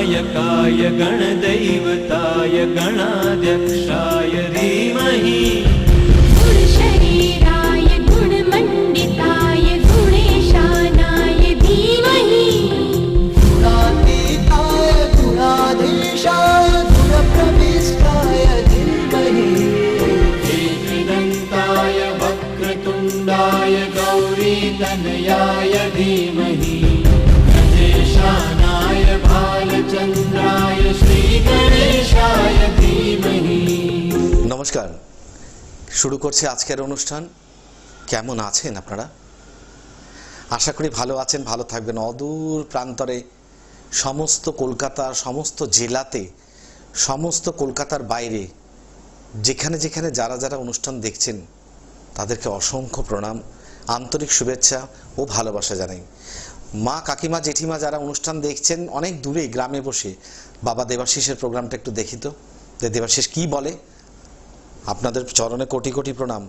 गणनायकाय गणदैवताय गणाध्यक्षाय धीमहि गुणशरीराय गुणमण्डिताय गुणेशानाय धीमहि गुणातीताय गुणाधीशाय गुणप्रविष्टाय धीमहि एकदन्ताय वक्रतुण्डाय गौरीतनयाय धीमहि गजेशानाय भालचन्द्राय श्रीगणेशाय धीमहि। নমস্কার, শুরু করছে আজকের অনুষ্ঠান। কেমন আছেন আপনারা? আশা করি ভালো আছেন, ভালো থাকবেন। অদূর প্রান্তরে সমস্ত কলকাতা, সমস্ত জেলাতে, সমস্ত কলকাতার বাইরে যেখানে যেখানে যারা যারা অনুষ্ঠান দেখছেন তাদেরকে অসংখ্য প্রণাম, আন্তরিক শুভেচ্ছা ও ভালোবাসা জানাই। মা, কাকিমা, জেঠিমা যারা অনুষ্ঠান দেখছেন অনেক দূরে গ্রামে বসে, বাবা দেবাশিসের প্রোগ্রামটা একটু দেখি তো, যে দেবাশিস কী বলে। আপনাদের চরণে কোটি কোটি প্রণাম।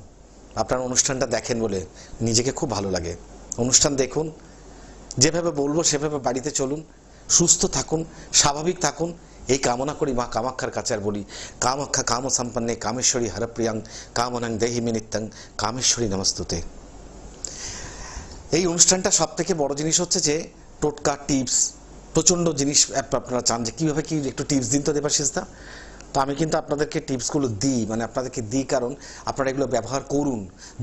আপনার অনুষ্ঠানটা দেখেন বলে নিজেকে খুব ভালো লাগে। অনুষ্ঠান দেখুন, যেভাবে বলবো সেভাবে বাড়িতে চলুন, সুস্থ থাকুন, স্বাভাবিক থাকুন, এই কামনা করি মা কামাক্ষার কাছে। আর বলি, কামাক্ষা কাম সম্পন্নে কামেশ্বরী হরপ্রিয়াং কামনাং দেহি মে নিত্যং কামেশ্বরী নমস্তুতে। এই অনুষ্ঠানটা সব থেকে বড় জিনিস হচ্ছে যে টোটকা, টিপস, প্রচণ্ড জিনিস আপনারা চান যে কীভাবে কি একটু টিপস দিন তো দেবাশিসদা। তো আমি কিন্তু আপনাদেরকে টিপসগুলো দিই, মানে আপনাদেরকে দিই কারণ আপনারা এগুলো ব্যবহার করুন।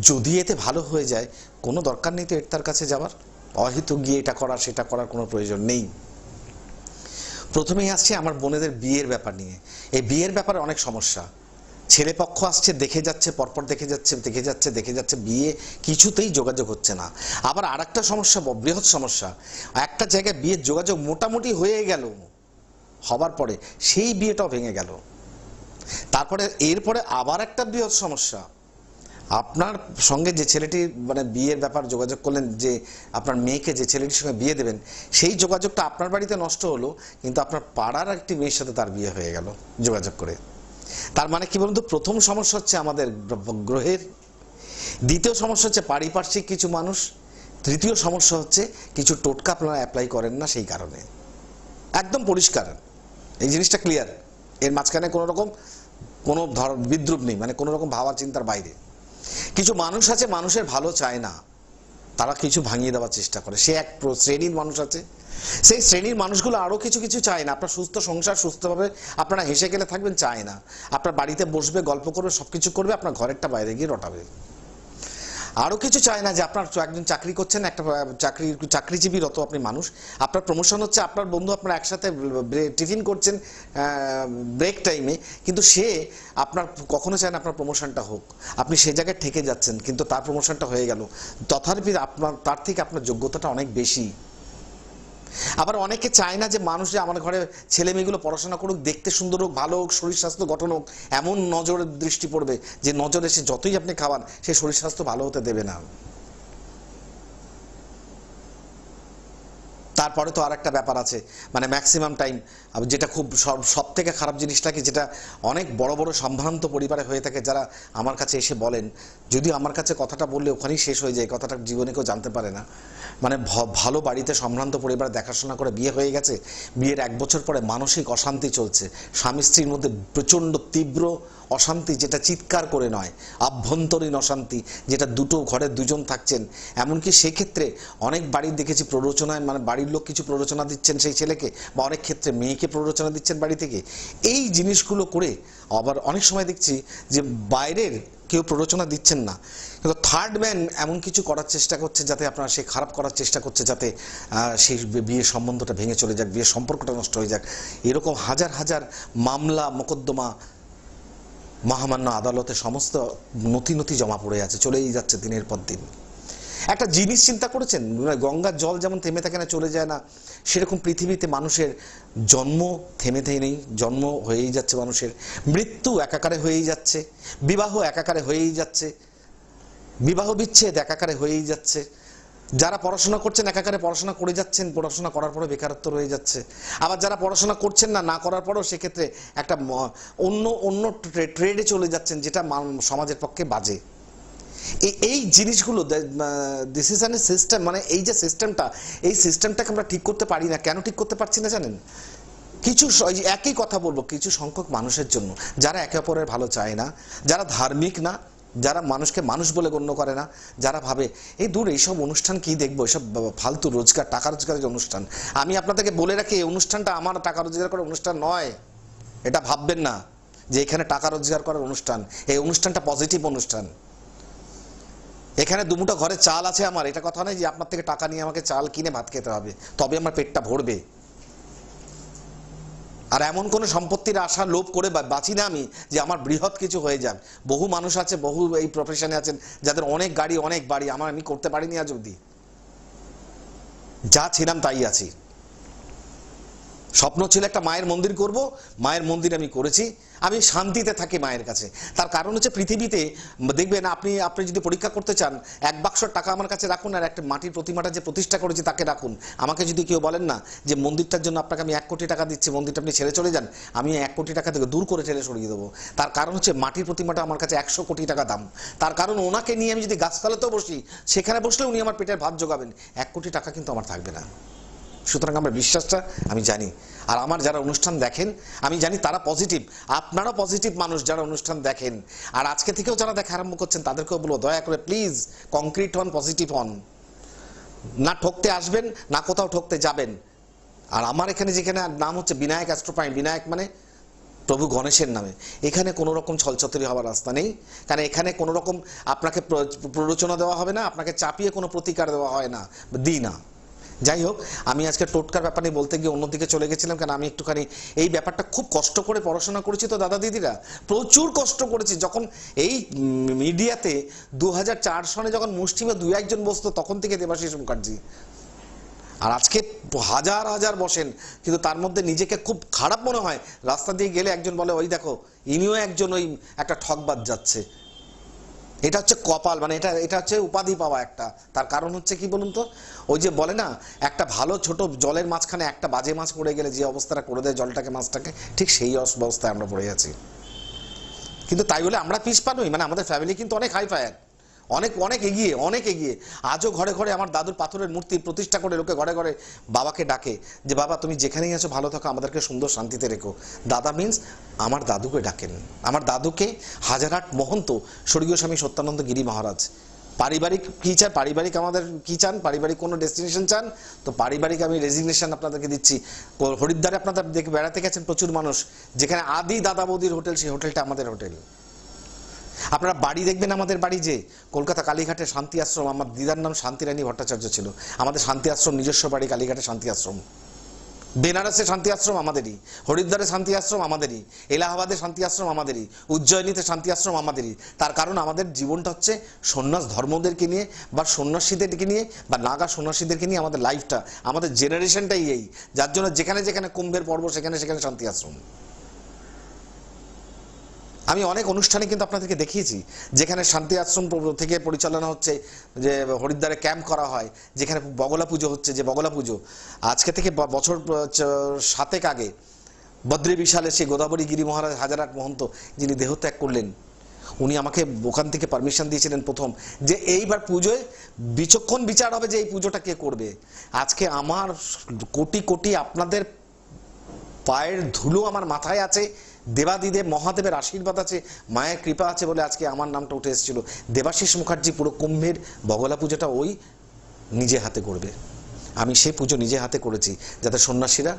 যদি এতে ভালো হয়ে যায়, কোনো দরকার নেই তো তার কাছে যাওয়ার, অহেতুক গিয়ে এটা করার সেটা করার কোনো প্রয়োজন নেই। প্রথমেই আসছে আমার বোনেদের বিয়ের ব্যাপার নিয়ে। এই বিয়ের ব্যাপারে অনেক সমস্যা। ছেলে পক্ষ আসছে, দেখে যাচ্ছে, পরপর দেখে যাচ্ছে, বিয়ে কিছুতেই যোগাযোগ হচ্ছে না। আবার আর একটা সমস্যা, বৃহৎ সমস্যা, একটা জায়গায় বিয়ের যোগাযোগ মোটামুটি হয়ে গেল, হবার পরে সেই বিয়েটাও ভেঙে গেল। তারপরে এরপরে আবার একটা বৃহৎ সমস্যা, আপনার সঙ্গে যে ছেলেটি মানে বিয়ের ব্যাপার যোগাযোগ করলেন, যে আপনার মেয়েকে যে ছেলেটির সঙ্গে বিয়ে দেবেন, সেই যোগাযোগটা আপনার বাড়িতে নষ্ট হলো, কিন্তু আপনার পাড়ার একটি মেয়ের সাথে তার বিয়ে হয়ে গেল যোগাযোগ করে। তার মানে কি বলুন তো, প্রথম সমস্যা হচ্ছে আমাদের গ্রহের, দ্বিতীয় সমস্যা হচ্ছে পারিপার্শ্বিক কিছু মানুষ, তৃতীয় সমস্যা হচ্ছে কিছু টোটকা আপনারা অ্যাপ্লাই করেন না সেই কারণে। একদম পরিষ্কার, এই জিনিসটা ক্লিয়ার। এর মাঝখানে কোনো রকম কোনো বিদ্রুপ নেই, মানে কোনো রকম ভাবা চিন্তার বাইরে। কিছু মানুষ আছে মানুষের ভালো চায় না, তারা কিছু ভাঙিয়ে দেওয়ার চেষ্টা করে। সে এক শ্রেণীর মানুষ আছে, সেই শ্রেণীর মানুষগুলো আরও কিছু কিছু চায় না। আপনার সুস্থ সংসার, সুস্থভাবে আপনারা হেসে গেলে থাকবেন চায় না। আপনার বাড়িতে বসবে, গল্প করবে, সব কিছু করবে, আপনার ঘরেরটা বাইরে গিয়ে রটাবে। আরও কিছু চায় না যে আপনার একজন চাকরি করছেন, একটা চাকরিজীবীরত আপনি মানুষ, আপনার প্রমোশন হচ্ছে, আপনার বন্ধু আপনার একসাথে টিফিন করছেন ব্রেক টাইমে, কিন্তু সে আপনার কখনো চায় না আপনার প্রমোশনটা হোক। আপনি সে জায়গায় ঠেকে যাচ্ছেন, কিন্তু তার প্রমোশনটা হয়ে গেল, তথাপি আপনার তার থেকে আপনার যোগ্যতাটা অনেক বেশি। আবার অনেকে চায় না যে মানুষ যে আমার ঘরে ছেলে মেয়েগুলো পড়াশোনা করুক, দেখতে সুন্দর হোক, ভালো হোক, শরীর স্বাস্থ্য গঠন হোক, এমন নজরের দৃষ্টি পড়বে যে নজরে সে যতই আপনি খাওয়ান সে শরীর স্বাস্থ্য ভালো হতে দেবে না। তারপরে তো আর একটা ব্যাপার আছে, মানে ম্যাক্সিমাম টাইম যেটা খুব সব থেকে খারাপ জিনিসটা কি, যেটা অনেক বড় বড় সম্ভ্রান্ত পরিবারে হয়ে থাকে, যারা আমার কাছে এসে বলেন, যদিও আমার কাছে কথাটা বললে ওখানেই শেষ হয়ে যায়, কথাটা জীবনে কেউ জানতে পারে না। মানে ভালো বাড়িতে সম্ভ্রান্ত পরিবারে দেখাশোনা করে বিয়ে হয়ে গেছে, বিয়ের 1 বছর পরে মানসিক অশান্তি চলছে, স্বামী স্ত্রীর মধ্যে প্রচণ্ড তীব্র অশান্তি, যেটা চিৎকার করে নয়, আভ্যন্তরীণ অশান্তি, যেটা দুটো ঘরে দুজন থাকছেন। এমনকি সেক্ষেত্রে অনেক বাড়ির দেখেছি প্ররোচনায়, মানে বাড়ির লোক কিছু প্ররোচনা দিচ্ছেন সেই ছেলেকে, বা অনেক ক্ষেত্রে মেয়েকে প্ররোচনা দিচ্ছেন বাড়ি থেকে। এই জিনিসগুলো করে আবার অনেক সময় দেখছি যে বাইরের কেউ প্ররোচনা দিচ্ছেন না, কিন্তু থার্ড ম্যান এমন কিছু করার চেষ্টা করছে যাতে আপনার সে খারাপ করার চেষ্টা করছে, যাতে সেই বিয়ের সম্বন্ধটা ভেঙে চলে যাক, বিয়ের সম্পর্কটা নষ্ট হয়ে যাক। এরকম হাজার হাজার মামলা মোকদ্দমা মহামান্য আদালতে সমস্ত নথি জমা পড়ে আছে, চলেই যাচ্ছে দিনের পর দিন। একটা জিনিস চিন্তা করেছেন, গঙ্গার জল যেমন থেমে থাকে না, চলে যায় না, সেরকম পৃথিবীতে মানুষের জন্ম থেমে নেই, জন্ম হয়েই যাচ্ছে মানুষের, মৃত্যু একাকারে হয়েই যাচ্ছে, বিবাহ একাকারে হয়েই যাচ্ছে, বিবাহ বিচ্ছেদ একাকারে হয়েই যাচ্ছে। যারা পড়াশোনা করছেন একাকারে পড়াশোনা করে যাচ্ছেন, পড়াশোনা করার পরে বেকারত্ব রয়ে যাচ্ছে। আবার যারা পড়াশোনা করছেন না করার পরেও সেক্ষেত্রে একটা অন্য ট্রেডে চলে যাচ্ছেন, যেটা সমাজের পক্ষে বাজে। এই জিনিসগুলো দিস ইজ অ্যান সিস্টেম, মানে এই যে সিস্টেমটা, এই সিস্টেমটাকে আমরা ঠিক করতে পারি না। কেন ঠিক করতে পারছি না জানেন? কিছু একই কথা বলবো, কিছু সংখ্যক মানুষের জন্য যারা একে অপরের ভালো চায় না, যারা ধার্মিক না, যারা মানুষকে মানুষ বলে গণ্য করে না, যারা ভাবে এই দূর এইসব অনুষ্ঠান কি দেখবো, এইসব ফালতু রোজগার, টাকা রোজগারের অনুষ্ঠান। আমি আপনাদেরকে বলে রাখি, এই অনুষ্ঠানটা আমার টাকা রোজগার করার অনুষ্ঠান নয়, এটা ভাববেন না যে এখানে টাকা রোজগার করার অনুষ্ঠান। এই অনুষ্ঠানটা পজিটিভ অনুষ্ঠান। এখানে দুমুঠো ঘরে চাল আছে আমার, এটা কথা নয় যে আপনার থেকে টাকা নিয়ে আমাকে চাল কিনে ভাত খেতে হবে, তবে আমার পেটটা ভরবে। আর এমন কোনো সম্পত্তির আশা লোভ করে বাঁচি না আমি যে আমার বৃহৎ কিছু হয়ে যাক। বহু মানুষ আছে, বহু এই প্রফেশনে আছেন যাদের অনেক গাড়ি, অনেক বাড়ি, আমি করতে পারিনি আজ অবধি। যা ছিলাম তাই আছি। স্বপ্ন ছিল একটা মায়ের মন্দির করব, মায়ের মন্দির আমি করেছি। আমি শান্তিতে থাকি মায়ের কাছে। তার কারণ হচ্ছে পৃথিবীতে দেখবেন, আপনি যদি পরীক্ষা করতে চান, 1 বাক্স টাকা আমার কাছে রাখুন, আর একটা মাটির প্রতিমাটা যে প্রতিষ্ঠা করেছি তাকে রাখুন। আমাকে যদি কেউ বলেন না যে মন্দিরটার জন্য আপনাকে আমি 1 কোটি টাকা দিচ্ছি, মন্দিরটা আপনি ছেড়ে চলে যান, আমি 1 কোটি টাকা থেকে দূর করে ঠেলে সরিয়ে দেবো। তার কারণ হচ্ছে মাটির প্রতিমাটা আমার কাছে 100 কোটি টাকা দাম। তার কারণ ওনাকে নিয়ে আমি যদি গাছতলাতেও বসি, সেখানে বসলে উনি আমার পেটের ভাত জোগাবেন, 1 কোটি টাকা কিন্তু আমার থাকবে না। সুতরাং আমার বিশ্বাসটা আমি জানি। আর আমার যারা অনুষ্ঠান দেখেন আমি জানি তারা পজিটিভ। আপনারাও পজিটিভ মানুষ যারা অনুষ্ঠান দেখেন। আর আজকে থেকেও যারা দেখা আরম্ভ করছেন তাদেরকেও বলবো, দয়া করে প্লিজ কংক্রিট হন, পজিটিভ হন। না ঠকতে আসবেন, না কোথাও ঠকতে যাবেন। আর আমার এখানে যেখানে নাম হচ্ছে বিনায়ক অ্যাস্ট্রোপয়েন্ট, বিনায়ক মানে প্রভু গণেশের নামে, এখানে কোনো রকম ছলছতরি হওয়ার রাস্তা নেই। কারণ এখানে কোনো রকম আপনাকে প্ররোচনা দেওয়া হবে না, আপনাকে চাপিয়ে কোনো প্রতিকার দেওয়া হয় না, দিই না। যাই হোক, আমি আজকে টোটকার ব্যাপারে বলতে গিয়ে অন্যদিকে চলে গেছিলাম, কারণ আমি একটুখানি এই ব্যাপারটা খুব কষ্ট করে পড়াশোনা করেছি তো দাদা দিদিরা, প্রচুর কষ্ট করেছি। যখন এই মিডিয়াতে 2004 সনে যখন মুষ্টিমে 2-1 জন বসতো, তখন থেকে দেবাশিস মুখার্জি। আর আজকে হাজার হাজার বসেন, কিন্তু তার মধ্যে নিজেকে খুব খারাপ মনে হয়। রাস্তা দিয়ে গেলে একজন বলে, ওই দেখো ইনিও একজন ওই একটা ঠকবাজ যাচ্ছে। এটা হচ্ছে কপাল, মানে এটা হচ্ছে উপাধি পাওয়া একটা। তার কারণ হচ্ছে কি বলুন তো, ওই যে বলে না, একটা ভালো ছোট জলের মাঝখানে একটা বাজে মাছ পড়ে গেলে যে অবস্থাটা করে দেয় জলটাকে, মাছটাকে, ঠিক সেই অবস্থায় আমরা পড়ে আছি। কিন্তু তাই বলে আমরা পিছপা নই, মানে আমাদের ফ্যামিলি কিন্তু অনেক হাই ফায়ার, অনেক অনেক এগিয়ে, অনেক এগিয়ে। আজও ঘরে ঘরে আমার দাদুর পাথরের মূর্তি প্রতিষ্ঠা করে লোকে ঘরে ঘরে বাবাকে ডাকে যে বাবা তুমি যেখানেই আছো ভালো থাকো, আমাদেরকে সুন্দর শান্তিতে রেখো। দাদা মিন্স আমার দাদুকে ডাকেন। আমার দাদুকে হাজারহাট মহন্ত স্বর্গীয় স্বামী সত্যানন্দ গিরি মহারাজ। পারিবারিক কী চান, পারিবারিক আমাদের কী চান, পারিবারিক কোনো ডেস্টিনেশন চান তো পারিবারিক আমি রেজিগনেশন আপনাদেরকে দিচ্ছি। হরিদ্বারে আপনারা বেড়াতে গেছেন প্রচুর মানুষ, যেখানে আদি দাদা বৌদির হোটেল, সেই হোটেলটা আমাদের হোটেল। আপনারা বাড়ি দেখবেন, আমাদের বাড়ি যে কলকাতা কালীঘাটে শান্তি আশ্রম, আমার দিদার নাম শান্তিরানী ভট্টাচার্য ছিল। আমাদের শান্তি আশ্রম নিজস্ব বাড়ি কালীঘাটে শান্তি আশ্রম। বেনারসে শান্তি আশ্রম আমাদেরই, হরিদ্বারে শান্তি আশ্রম আমাদেরই, এলাহাবাদে শান্তি আশ্রম আমাদেরই, উজ্জয়িনীতে শান্তি আশ্রম আমাদেরই। তার কারণ আমাদের জীবনটা হচ্ছে সন্ন্যাস ধর্মদেরকে নিয়ে বা সন্ন্যাসীদেরকে নিয়ে বা নাগা সন্ন্যাসীদেরকে নিয়ে আমাদের লাইফটা, আমাদের জেনারেশনটাই এই। যার জন্য যেখানে যেখানে কুম্ভের পর্ব সেখানে সেখানে শান্তি আশ্রম। আমি অনেক অনুষ্ঠানে কিন্তু আপনাদেরকে দেখিয়েছি যেখানে শান্তি আশ্রম থেকে পরিচালনা হচ্ছে, যে হরিদ্বারে ক্যাম্প করা হয়, যেখানে বগলা পুজো হচ্ছে, যে বগলা পুজো আজকে থেকে বছর 7 আগে বদ্রী বিশালে সেই গোদাবরী গিরি মহারাজ হাজারহাট মহন্ত যিনি দেহত্যাগ করলেন, উনি আমাকে ওখান থেকে পারমিশন দিয়েছিলেন প্রথম, যে এইবার পুজোয় বিচক্ষণ বিচার হবে যে এই পুজোটা কে করবে। আজকে আমার কোটি কোটি আপনাদের পায়ের ধুলো আমার মাথায় আছে, দেবাদিদেব মহাদেবের আশীর্বাদ আছে, মায়ের কৃপা আছে বলে আজকে আমার নামটা উঠে এসেছিল। দেবাশিস মুখার্জি পুরো কুম্ভের বগলা পুজোটা ওই নিজে হাতে করবে। আমি সেই পুজো নিজে হাতে করেছি, যাতে সন্ন্যাসীরা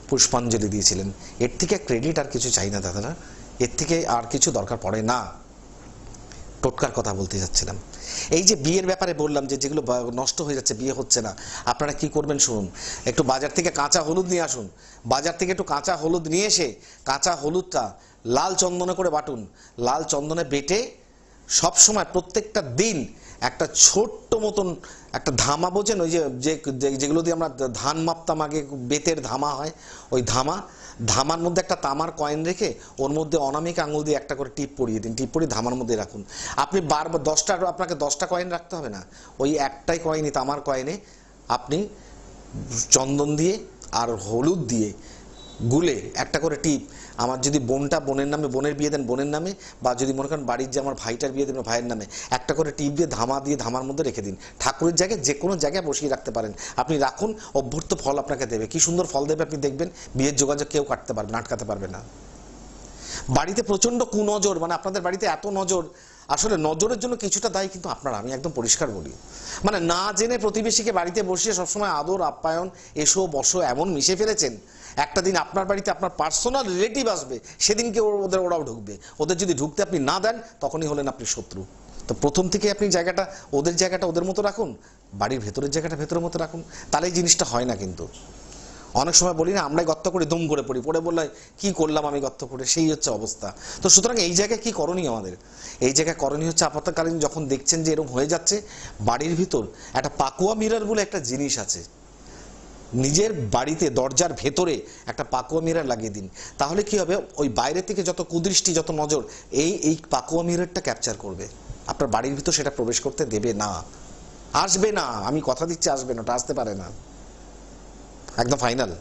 পুষ্পাঞ্জলি দিয়েছিলেন। এর থেকে ক্রেডিট আর কিছু চাই না দাদারা, এর থেকে আর কিছু দরকার পড়ে না। টোটকার কথা বলতে যাচ্ছিলাম, এই যে বিয়ের ব্যাপারে বললাম যে যেগুলো নষ্ট হয়ে যাচ্ছে, বিয়ে হচ্ছে না, আপনারা কি করবেন শুনুন। একটু বাজার থেকে কাঁচা হলুদ নিয়ে আসুন, বাজার থেকে একটু কাঁচা হলুদ নিয়ে এসে কাঁচা হলুদটা লাল চন্দনে করে বাটুন। লাল চন্দনে বেটে সবসময় প্রত্যেকটা দিন একটা ছোট্ট মতন একটা ধামা, বোঝেন ওই যেগুলো দিয়ে আমরা ধান মাপতাম আগে, বেতের ধামা হয়, ওই ধামার মধ্যে একটা তামার কয়েন রেখে ওর মধ্যে অনামিক আঙুল দিয়ে একটা করে টিপ পরিয়ে দিন, টিপ পরিয়ে ধামার মধ্যে রাখুন। আপনি বারবার আপনাকে 10টা কয়েন রাখতে হবে না, ওই একটাই কয়েনই, তামার কয়েনে আপনি চন্দন দিয়ে আর হলুদ দিয়ে গুলে একটা করে টিপ, আমার যদি বোনটা বোনের নামে বোনের বিয়ে দেন বোনের নামে, বা যদি মনে করেন বাড়ির যে আমার ভাইটার বিয়ে দেন ভাইয়ের নামে, একটা করে টিপ দিয়ে ধামার মধ্যে রেখে দিন। ঠাকুরের জায়গায় যে কোনো জায়গায় বসিয়ে রাখতে পারেন, আপনি রাখুন, অভ্যর্থ ফল আপনাকে দেবে। কি সুন্দর ফল দেবে আপনি দেখবেন, বিয়ের যোগাযোগ কেউ কাটতে পারবে না, আটকাতে পারবে না। বাড়িতে প্রচন্ড কুনজর, মানে আপনাদের বাড়িতে এত নজর, আসলে নজরের জন্য কিছুটা দায়ী কিন্তু আপনারা, আমি একদম পরিষ্কার বলি। মানে না জেনে প্রতিবেশীকে বাড়িতে বসিয়ে সবসময় আদর আপ্যায়ন এসো বসো এমন মিশে ফেলেছেন, একটা দিন আপনার বাড়িতে আপনার পার্সোনাল রিলেটিভ আসবে, সেদিনকে ওরাও ঢুকবে। ওদের যদি ঢুকতে আপনি না দেন, তখনই হলেন আপনি শত্রু। তো প্রথম থেকে আপনি জায়গাটা ওদের মতো রাখুন, বাড়ির ভেতরের জায়গাটা ভেতরের মতো রাখুন, তাহলে এই জিনিসটা হয় না। কিন্তু অনেক সময় বলি না, আমরাই গর্ত করে দুম করে পড়ে বললে কি করলাম আমি গর্ত করে, সেই হচ্ছে অবস্থা। তো সুতরাং এই জায়গায় কি করণীয় আমাদের? এই জায়গায় করণীয় হচ্ছে, আপাতকালীন যখন দেখছেন যে এরকম হয়ে যাচ্ছে, বাড়ির ভিতর একটা পাকুয়া মিরর বলে একটা জিনিস আছে, নিজের বাড়িতে দরজার ভেতরে একটা পাকুয়া মিরর লাগিয়ে দিন। তাহলে কি হবে, ওই বাইরে থেকে যত কুদৃষ্টি যত নজর এই পাকুয়া মিররটা ক্যাপচার করবে, আপনার বাড়ির ভিতর সেটা প্রবেশ করতে দেবে না, আসবে না। আমি কথা দিচ্ছি আসবে না, ওটা আসতে পারে না, একদম ফাইনাল।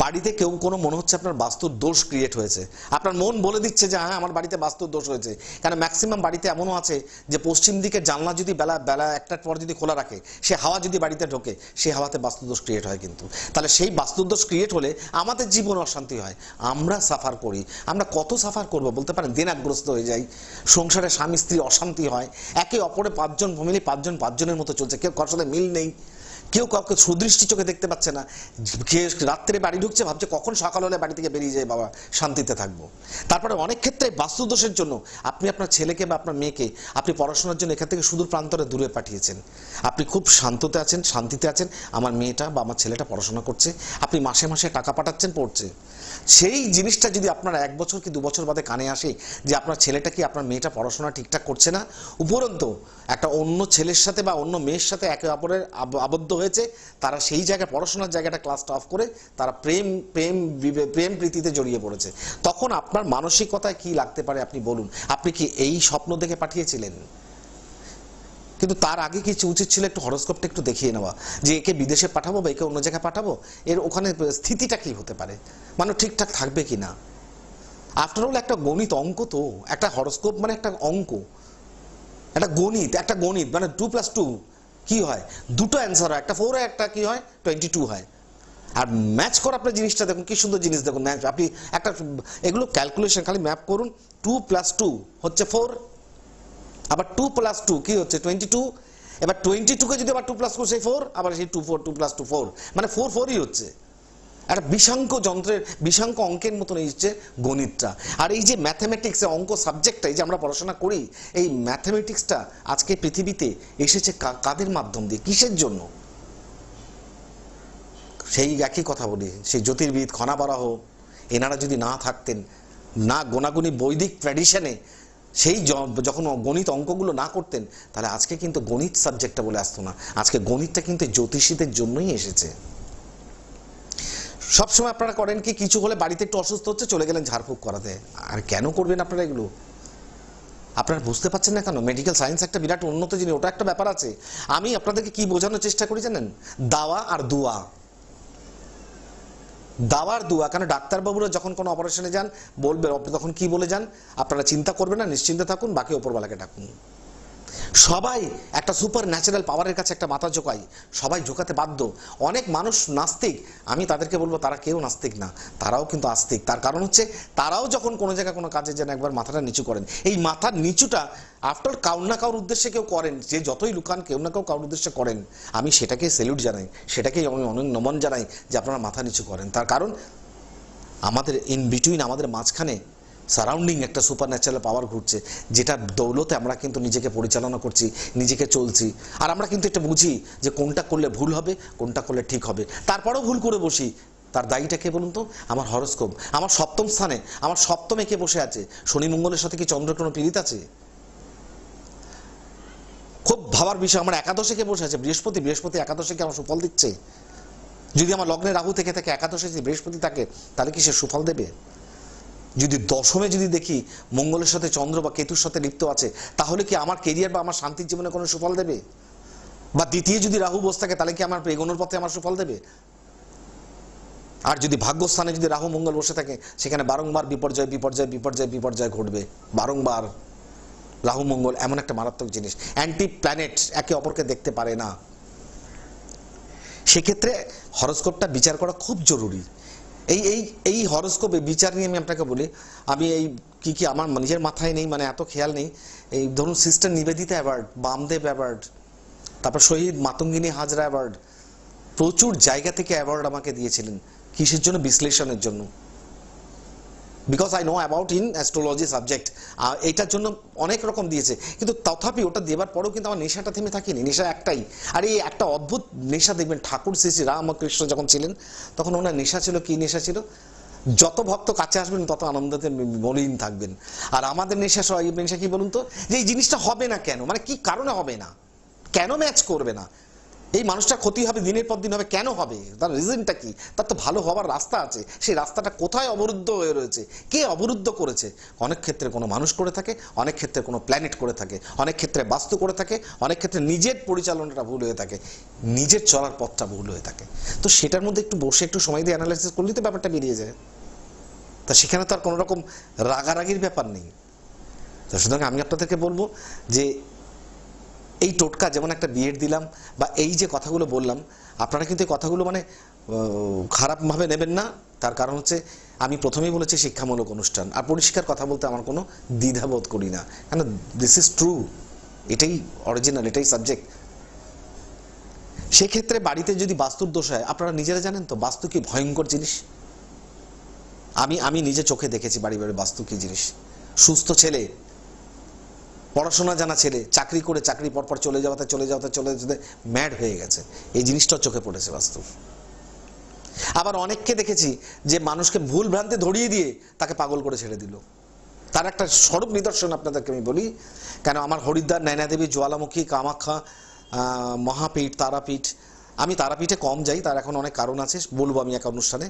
বাড়িতে কেউ কোনো মনে হচ্ছে আপনার বাস্তুর দোষ ক্রিয়েট হয়েছে, আপনার মন বলে দিচ্ছে যে হ্যাঁ আমার বাড়িতে বাস্তুর দোষ হয়েছে। কারণ ম্যাক্সিমাম বাড়িতে এমনও আছে যে পশ্চিম দিকের জানলা যদি বেলা একটার পর যদি খোলা রাখে, সে হাওয়া যদি বাড়িতে ঢোকে, সেই হাওয়াতে বাস্তুদোষ ক্রিয়েট হয়। কিন্তু তাহলে সেই বাস্তুদোষ ক্রিয়েট হলে আমাদের জীবন অশান্তি হয়, আমরা সাফার করি। আমরা কত সাফার করবো বলতে পারেন, দিনাগ্রস্ত হয়ে যাই, সংসারে স্বামী স্ত্রী অশান্তি হয়, একে অপরে পাঁচজন ফ্যামিলি পাঁচজনের মতো চলছে, কেউ কারোর সাথে মিল নেই, কেউ কাউকে সুদৃষ্টি চোখে দেখতে পাচ্ছে না, রাত্রে বাড়ি ঢুকছে ভাবছে কখন সকাল হলে বাড়ি থেকে বেরিয়ে যায় বাবা, শান্তিতে থাকবো। তারপরে অনেক ক্ষেত্রে বাস্তুদোষের জন্য আপনি আপনার ছেলেকে বা আপনার মেয়েকে আপনি পড়াশোনার জন্য এখান থেকে সুদূর প্রান্তরে দূরে পাঠিয়েছেন, আপনি খুব শান্তিতে আছেন, আমার মেয়েটা বা আমার ছেলেটা পড়াশোনা করছে, আপনি মাসে মাসে টাকা পাঠাচ্ছেন, পড়ছে। সেই জিনিসটা যদি আপনার 1 বছর কি 2 বছর বাদে কানে আসে যে আপনার ছেলেটা কি আপনার মেয়েটা পড়াশোনা ঠিকঠাক করছে না, উপরন্তু একটা অন্য ছেলের সাথে বা অন্য মেয়ের সাথে একে অপরের আবদ্ধ হয়েছে, তারা সেই জায়গায় পড়াশোনার জায়গাটা ক্লাসটা অফ করে তারা প্রেম প্রীতিতে জড়িয়ে পড়েছে, তখন আপনার মানসিকতায় কি লাগতে পারে আপনি বলুন? আপনি কি এই স্বপ্ন দেখে পাঠিয়েছিলেন? কিন্তু তার আগে কিছু উচিত ছিল একটু হরোস্কোপটা একটু দেখিয়ে নেওয়া, যে একে বিদেশে পাঠাবো বা একে অন্য জায়গায় পাঠাবো, এর ওখানে স্থিতিটা কি হতে পারে, মানে ঠিকঠাক থাকবে কি না। আফটার অল একটা গণিত অঙ্ক, তো একটা হরোস্কোপ মানে একটা অঙ্ক, একটা গণিত মানে 2 + 2 কি হয়, দুটো অ্যান্সার হয়, একটা 4 হয়, একটা কি হয় 22 হয়। আর ম্যাচ করা আপনার জিনিসটা দেখুন, কি সুন্দর জিনিস দেখুন, ম্যাচ আপনি একটা এগুলো ক্যালকুলেশন খালি ম্যাপ করুন, 2 + 2 হচ্ছে 4, আবার 2 + 2 কি হচ্ছে 22, এবার 22কে যদি আবার 2 + 2 সেই 4, আবার সেই 2 + 2 4, মানে 4ই হচ্ছে। একটা বিষাঙ্ক অঙ্কের মতন হচ্ছে গণিতটা। আর এই যে ম্যাথামেটিক্স অঙ্ক সাবজেক্টটা, এই যে আমরা পড়াশোনা করি, এই ম্যাথামেটিক্সটা আজকে পৃথিবীতে এসেছে কাদের মাধ্যম দিয়ে, কিসের জন্য? সেই একই কথা বলি, সেই জ্যোতির্বিদ খনাবরাহ এনারা যদি না থাকতেন, না গোনাগুনি বৈদিক ট্র্যাডিশনে সেই যখন গণিত অঙ্কগুলো না করতেন, তাহলে আজকে কিন্তু গণিত সাবজেক্টটা বলে আসতো না। আজকে গণিতটা কিন্তু জ্যোতিষীদের জন্যই এসেছে। সবসময় আপনারা করেন কি, কিছু হলে বাড়িতে একটু অসুস্থ হচ্ছে, চলে গেলেন ঝাড়ফুঁক করাতে। আর কেন করবেন আপনারা এগুলো? আপনারা বুঝতে পারছেন না কেন? মেডিকেল সায়েন্স একটা বিরাট উন্নত জিনিস, ওটা একটা ব্যাপার আছে। আমি আপনাদেরকে কি বোঝানোর চেষ্টা করি জানেন? দাওয়া আর দুয়া। দাওয়ার দুয়া, কারণ ডাক্তারবাবুরা যখন কোনো অপারেশনে যান বলবে, তখন কি বলে যান, আপনারা চিন্তা করবেন না, নিশ্চিন্তে থাকুন, বাকি ওপরওয়ালাকে ডাকুন। সবাই একটা সুপার ন্যাচারাল পাওয়ারের কাছে একটা মাথা ঝোঁকায়, সবাই ঝোঁকাতে বাধ্য। অনেক মানুষ নাস্তিক, আমি তাদেরকে বলবো তারা কেউ নাস্তিক না, তারাও কিন্তু আস্তিক। তার কারণ হচ্ছে তারাও যখন কোনো জায়গায় কোনো কাজে যেন একবার মাথাটা নিচু করেন, এই মাথার নিচুটা আফটার কাউর না কাউর উদ্দেশ্যে কেউ করেন, যে যতই লুকান কেউ না কেউ কাউর উদ্দেশ্যে করেন। আমি সেটাকে স্যালুট জানাই, সেটাকেই আমি অনেক নমন জানাই যে আপনারা মাথা নিচু করেন। তার কারণ আমাদের ইন বিটুইন, আমাদের মাঝখানে সারাউন্ডিং একটা সুপার ন্যাচারাল পাওয়ার ঘুরছে, যেটা দৌলতে আমরা কিন্তু নিজেকে পরিচালনা করছি, নিজেকে চলছি। আর আমরা কিন্তু এটা বুঝি যে কোনটা করলে ভুল হবে, কোনটা করলে ঠিক হবে, তারপরেও ভুল করে বসি। তার দায়ীটা কে বলুন তো? আমার হরোস্কোপ। আমার সপ্তম স্থানে, আমার সপ্তমে কে বসে আছে? শনি মঙ্গলের সাথে কি চন্দ্র কোনো পীড়িত আছে? খুব ভাবার বিষয়, আমার একাদশে কে বসে আছে? বৃহস্পতি একাদশে কি আমার সুফল দিচ্ছে? যদি আমার লগ্নে রাহু থেকে থাকে, একাদশে যদি বৃহস্পতি থাকে, তাহলে কি সে সুফল দেবে? যদি দশমে যদি দেখি মঙ্গলের সাথে চন্দ্র বা কেতুর সাথে লিপ্ত আছে, তাহলে কি আমার কেরিয়ার বা আমার শান্তির জীবনে কোনো সুফল দেবে? বা দ্বিতীয় যদি রাহু বসে থাকে, তাহলে কি আমার এগোনোর পথে আমার সুফল দেবে? আর যদি ভাগ্যস্থানে যদি রাহু মঙ্গল বসে থাকে, সেখানে বারংবার বিপর্যয় বিপর্যয় বিপর্যয় বিপর্যয় ঘটবে, বারংবার। রাহু মঙ্গল এমন একটা মারাত্মক জিনিস, অ্যান্টি প্ল্যানেট, একে অপরকে দেখতে পারে না। সেক্ষেত্রে হরোস্কোপটা বিচার করা খুব জরুরি। এই এই এই হরোস্কোপে বিচার নিয়ে আমি আপনাকে বলি, আমি এই কি আমার নিজের মাথায় নেই, মানে এত খেয়াল নেই। এই ধরুন sister Nivedita award, Bamdev award, তারপর শহীদ মাতঙ্গিনী হাজরা অ্যাওয়ার্ড, প্রচুর জায়গা থেকে অ্যাওয়ার্ড আমাকে দিয়েছিলেন। কিসের জন্য? বিশ্লেষণের জন্য। Because I know about in astrology subject. এইটার জন্য অনেক রকম দিয়েছে, কিন্তু তথাপি ওটা দেবার পরেও কিন্তু আমার নেশাটা থেমে থাকেনি। নেশা একটাই, আর এই একটা অদ্ভুত নেশা দেখবেন, ঠাকুর শ্রী শ্রী রামকৃষ্ণ যখন ছিলেন তখন ওনার নেশা ছিল, কি নেশা ছিল? যত ভক্ত কাছে আসবেন তত আনন্দতে মলিন থাকবেন। আর আমাদের নেশা নেশা কি বলুন তো, যে এই জিনিসটা হবে না কেন, মানে কি কারণে হবে না, কেন ম্যাচ করবে না, এই মানুষটা ক্ষতি হবে, দিনের পর দিন হবে, কেন হবে, তার রিজনটা কি? তার তো ভালো হওয়ার রাস্তা আছে, সেই রাস্তাটা কোথায় অবরুদ্ধ হয়ে রয়েছে, কে অবরুদ্ধ করেছে? অনেক ক্ষেত্রে কোনো মানুষ করে থাকে, অনেক ক্ষেত্রে কোনো প্ল্যানেট করে থাকে, অনেক ক্ষেত্রে বাস্তু করে থাকে, অনেক ক্ষেত্রে নিজের পরিচালনাটা ভুল হয়ে থাকে, নিজের চলার পথটা ভুল হয়ে থাকে। তো সেটার মধ্যে একটু বসে একটু সময় দিয়ে অ্যানালাইসিস করলেই তো ব্যাপারটা বেরিয়ে যায়। তা সেখানে তো আর কোনো রকম রাগারাগির ব্যাপার নেই। তো সুতরাং আমি আপনাদেরকে বলবো যে এই টোটকা, যেমন একটা বিয়ের দিলাম বা এই যে কথাগুলো বললাম, আপনারা কিন্তু এই কথাগুলো মানে খারাপভাবে নেবেন না। তার কারণ হচ্ছে আমি প্রথমেই বলেছি শিক্ষামূলক অনুষ্ঠান, আর পরিষ্কার কথা বলতে আমার কোনো দ্বিধাবোধ করি না, কেন দিস ইজ ট্রু, এটাই অরিজিনাল, এটাই সাবজেক্ট। সেক্ষেত্রে বাড়িতে যদি বাস্তুর দোষ হয়, আপনারা নিজেরা জানেন তো বাস্তু কি ভয়ঙ্কর জিনিস। আমি নিজে চোখে দেখেছি বাড়ি বাড়ি বাস্তু কি জিনিস। সুস্থ ছেলে, পড়াশোনা জানা ছেলে, চাকরি করে চাকরি পরপর চলে যেতে ম্যাড হয়ে গেছে, এই জিনিসটাও চোখে পড়েছে বাস্তব। আবার অনেককে দেখেছি যে মানুষকে ভুল ভ্রান্তি ধরিয়ে দিয়ে তাকে পাগল করে ছেড়ে দিল। তার একটা স্বরূপ নিদর্শন আপনাদেরকে আমি বলি, কেন আমার হরিদ্বার, নয়নাদেবী, জ্বালামুখী, কামাখ্যা, মহাপীঠ, তারাপীঠ, আমি তারাপীঠে কম যাই, তার এখন অনেক কারণ আছে, বলবো আমি এক অনুষ্ঠানে।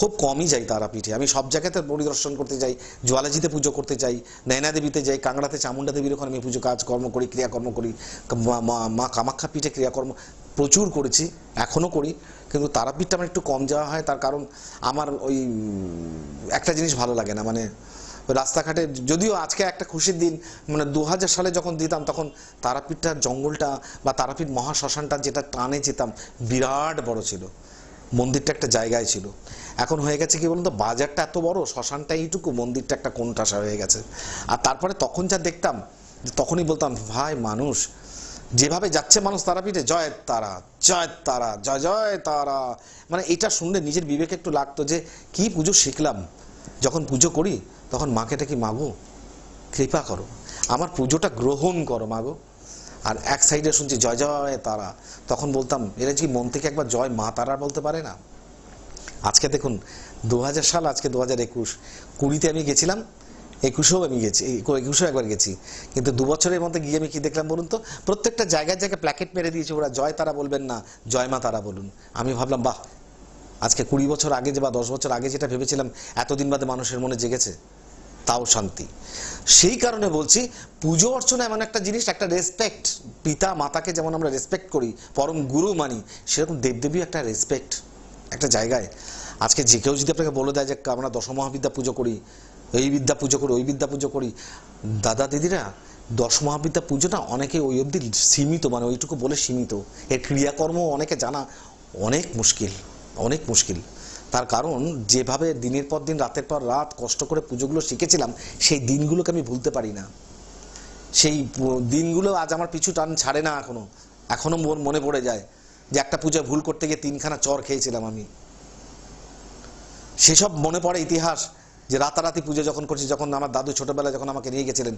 খুব কমই যাই তারাপীঠে, আমি সব জায়গাতে পরিদর্শন করতে যাই, জ্বালাজিতে পুজো করতে যাই, নয়নাদেবীতে যাই, কাংড়াতে চামুন্ডা দেবীর ওখানে আমি পুজো কাজকর্ম করি, ক্রিয়াকর্ম করি, মা কামাখ্যা পীঠে ক্রিয়াকর্ম প্রচুর করেছি, এখনও করি। কিন্তু তারাপীঠটা আমার একটু কম যাওয়া হয়, তার কারণ আমার ওই একটা জিনিস ভালো লাগে না, মানে রাস্তাঘাটে, যদিও আজকে একটা খুশির দিন, মানে 2000 সালে যখন দিতাম তখন তারাপীঠটার জঙ্গলটা বা তারাপীঠ মহাশ্মশানটা যেটা টানে যেতাম, বিরাট বড় ছিল, মন্দিরটা একটা জায়গায় ছিল। এখন হয়ে গেছে কি বলুন তো, বাজারটা এত বড়, শ্মশানটা এইটুকু, মন্দিরটা একটা কোণঠাসা হয়ে গেছে। আর তারপরে তখন যা দেখতাম, তখনই বলতাম ভাই, মানুষ যেভাবে যাচ্ছে মানুষ তারাপীঠে, জয় তারা, জয় তারা, জয় জয় তারা, মানে এটা শুনলে নিজের বিবেকে একটু লাগতো যে কি পুজো শিখলাম। যখন পুজো করি তখন মাকে কি মাগো কৃপা করো, আমার পুজোটা গ্রহণ করো মাগো। আর এক সাইডে শুনছি জয় জয় তারা, তখন বলতাম এরা কি মন থেকে একবার জয় মা তারা বলতে পারে না। আজকে দেখুন 2000 সাল, আজকে 2021, 20তে আমি গেছিলাম, 21এও আমি গেছি, 21এও একবার গেছি, কিন্তু 2 বছরের মধ্যে গিয়ে আমি কি দেখলাম বলুন তো, প্রত্যেকটা জায়গায় জায়গায় প্ল্যাকেট মেরে দিয়েছে, ওরা জয় তারা বলবেন না, জয় মা তারা বলুন। আমি ভাবলাম বাহ, আজকে 20 বছর আগে যে বা 10 বছর আগে যেটা ভেবেছিলাম এতদিন বাদে মানুষের মনে জেগেছে, তাও শান্তি। সেই কারণে বলছি পুজো অর্চনা এমন একটা জিনিস, একটা রেসপেক্ট, পিতা মাতাকে যেমন আমরা রেসপেক্ট করি, পরম গুরু মানি, সেরকম দেবদেবী একটা রেসপেক্ট একটা জায়গায়। আজকে যে কেউ যদি আপনাকে বলে দেয় যে আমরা দশমহাবিদ্যা পুজো করি, এই বিদ্যা পুজো করি, ওই বিদ্যা পুজো করি, দাদা দিদিরা, দশমহাবিদ্যা পুজোটা অনেকে ওই অবধি সীমিত, মানে ওইটুকু বলে সীমিত, এর ক্রিয়াকর্ম অনেকে জানা অনেক মুশকিল, অনেক মুশকিল। তার কারণ যেভাবে দিনের পর দিন, রাতের পর রাত কষ্ট করে পুজোগুলো শিখেছিলাম, সেই দিনগুলোকে আমি ভুলতে পারি না। সেই দিনগুলো আজ আমার পিছু টান ছাড়ে না, এখনো মনে পড়ে যায় যে একটা পূজা ভুল করতে গিয়ে 3খানা চর খেয়েছিলাম আমি। সেসব মনে পড়ে ইতিহাস, যে রাতারাতি পুজো যখন করছি, যখন আমার দাদু ছোটবেলায় যখন আমাকে নিয়ে গেছিলেন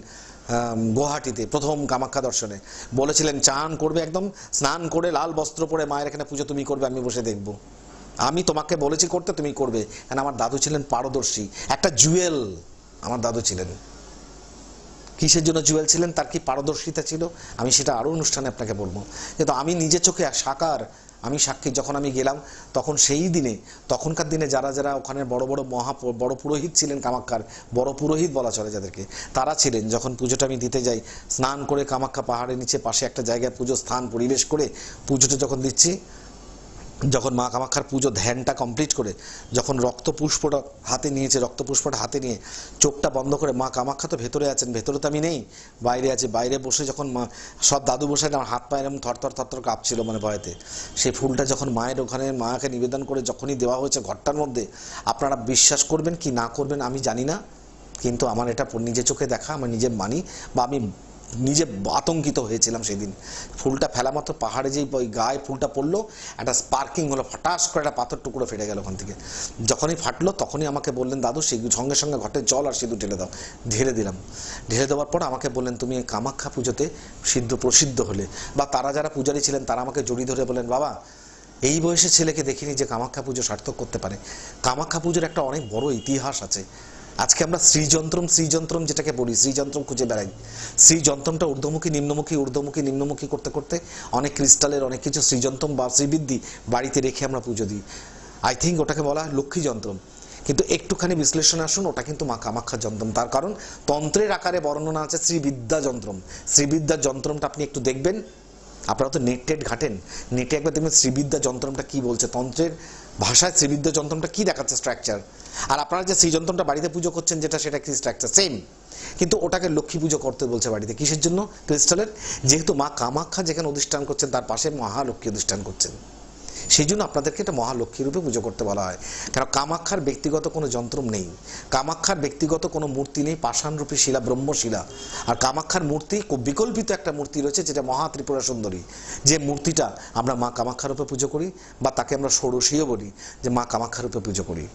গুয়াহাটিতে প্রথম কামাখ্যা দর্শনে, বলেছিলেন চান করবে, একদম স্নান করে লাল বস্ত্র পরে মায়ের এখানে পুজো তুমি করবে, আমি বসে দেখব, আমি তোমাকে বলেছি করতে, তুমি করবে। কারণ আমার দাদু ছিলেন পারদর্শী, একটা জুয়েল আমার দাদু ছিলেন। কিসের জন্য জুয়েল ছিলেন, তার কি পারদর্শিতা ছিল, আমি সেটা আরও অনুষ্ঠানে আপনাকে বলবো। কিন্তু আমি নিজে চোখে সাকার, আমি সাক্ষী, যখন আমি গেলাম তখন সেই দিনে, তখনকার দিনে যারা যারা ওখানে বড় বড় বড় পুরোহিত ছিলেন, কামাখ্যার বড় পুরোহিত বলা চলে যাদেরকে, তারা ছিলেন। যখন পুজোটা আমি দিতে যাই, স্নান করে কামাখ্যা পাহাড়ের নিচে পাশে একটা জায়গায় পুজো স্থান পরিবেশ করে পুজোটা যখন দিচ্ছি, যখন মা কামাখ্যার পুজো ধ্যানটা কমপ্লিট করে যখন রক্তপুষ্পটা হাতে নিয়েছে, রক্তপুষ্পটা হাতে নিয়ে চোখটা বন্ধ করে, মা কামাখ্যা তো ভেতরে আছেন, ভেতরে তো আমি নেই, বাইরে আছি, বাইরে বসে যখন মা সব দাদু বসে আমার হাত পায়ে এরকম থরথর কাঁপছিল মানে ভয়েতে, সেই ফুলটা যখন মায়ের ওখানে মাকে নিবেদন করে যখনই দেওয়া হয়েছে ঘরটার মধ্যে, আপনারা বিশ্বাস করবেন কি না করবেন আমি জানি না, কিন্তু আমার এটা নিজে চোখে দেখা, আমার নিজে মানি, বা আমি নিজে আতঙ্কিত হয়েছিলাম সেদিন। ফুলটা ফেলা মাত্র পাহাড়ে যেই ওই গায়ে ফুলটা পড়লো, একটা স্পার্কিং হলো, ফটাস করে একটা পাথর টুকরো ফেটে গেল ওখান থেকে। যখনই ফাটলো তখনই আমাকে বললেন, দাদু সেই সঙ্গে সঙ্গে ঘটে জল আর সিঁদুর ঢেলে দাও। ঢেলে দিলাম। ঢেলে দেওয়ার পর আমাকে বললেন, তুমি এই কামাখ্যা পুজোতে প্রসিদ্ধ হলে, বা তারা যারা পূজারী ছিলেন তারা আমাকে জড়িয়ে ধরে বলেন, বাবা এই বয়সে ছেলেকে দেখিনি যে কামাখ্যা পুজো সার্থক করতে পারে। কামাখ্যা পুজোর একটা অনেক বড় ইতিহাস আছে। আজকে আমরা শ্রীযন্ত্রম যেটাকে বলি, শ্রীযন্ত্রম খুঁজে বেড়াই। শ্রীযন্ত্রমটা ঊর্ধ্বমুখী নিম্নমুখী করতে করতে অনেক ক্রিস্টালের অনেক কিছু শ্রীযন্ত্রম বা শ্রীবিদ্যি বাড়িতে রেখে আমরা পুজো দিই। আই থিঙ্ক ওটাকে বলা হয় লক্ষ্মী যন্ত্রম। কিন্তু একটুখানি বিশ্লেষণে আসুন, ওটা কিন্তু মা কামাখ্যা যন্ত্রম। তার কারণ তন্ত্রের আকারে বর্ণনা আছে শ্রীবিদ্যা যন্ত্রম। শ্রীবিদ্যা যন্ত্রমটা আপনি একটু দেখবেন, আপনারা তো নেট ঘাটেন, নেটে একবার দেখবেন শ্রীবিদ্যা যন্ত্রমটা কি বলছে, তন্ত্রের ভাষায় শ্রীবিদ্যা যন্ত্রমটা কি দেখাচ্ছে স্ট্রাকচার। আর আপনারা যে শ্রীযন্ত্রমটা বাড়িতে পুজো করছেন যেটা, সেটা কি স্ট্রাকচার সেম, কিন্তু ওটাকে লক্ষ্মী পুজো করতে বলছে বাড়িতে। কিসের জন্য? ক্রিস্টালের। যেহেতু মা কামাখ্যা যেখানে অধিষ্ঠান করছেন তার পাশে মহালক্ষ্মী অধিষ্ঠান করছেন, সেই জন্য আপনাদেরকে এটা মহালক্ষ্মী রূপে পুজো করতে বলা হয়। কারণ কামাখ্যার ব্যক্তিগত কোনো যন্ত্রম নেই, কামাখ্যার ব্যক্তিগত কোনো মূর্তি নেই, পাষাণরূপী শিলা, ব্রহ্মশিলা। আর কামাখ্যার মূর্তি বিকল্পিত একটা মূর্তি রয়েছে যেটা মহা ত্রিপুরা সুন্দরী, যে মূর্তিটা আমরা মা কামাখ্যার রূপে পুজো করি, বা তাকে আমরা ষোড়শীও বলি, যে মা কামাখ্যার রূপে পুজো করি।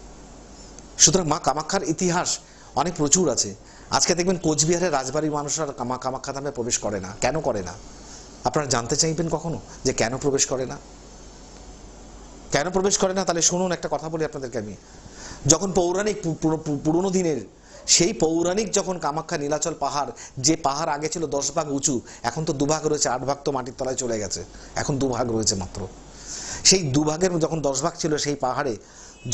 সুতরাং মা কামাখ্যার ইতিহাস অনেক প্রচুর আছে। আজকে দেখবেন কোচবিহারের রাজবাড়ির মানুষরা মা কামাখ্যা ধামে প্রবেশ করে না। কেন করে না? আপনারা জানতে চাইবেন কখনো যে কেন প্রবেশ করে না? কেন প্রবেশ করে না? তাহলে শুনুন, একটা কথা বলি আপনাদেরকে আমি। যখন পৌরাণিক পুরনো দিনের সেই পৌরাণিক যখন কামাখ্যা নীলাচল পাহাড়, যে পাহাড় আগে ছিল 10 ভাগ উঁচু, এখন তো 2 ভাগ রয়েছে, 8 ভাগ তো মাটির তলায় চলে গেছে, এখন 2 ভাগ রয়েছে মাত্র। সেই 2 ভাগের যখন 10 ভাগ ছিল সেই পাহাড়ে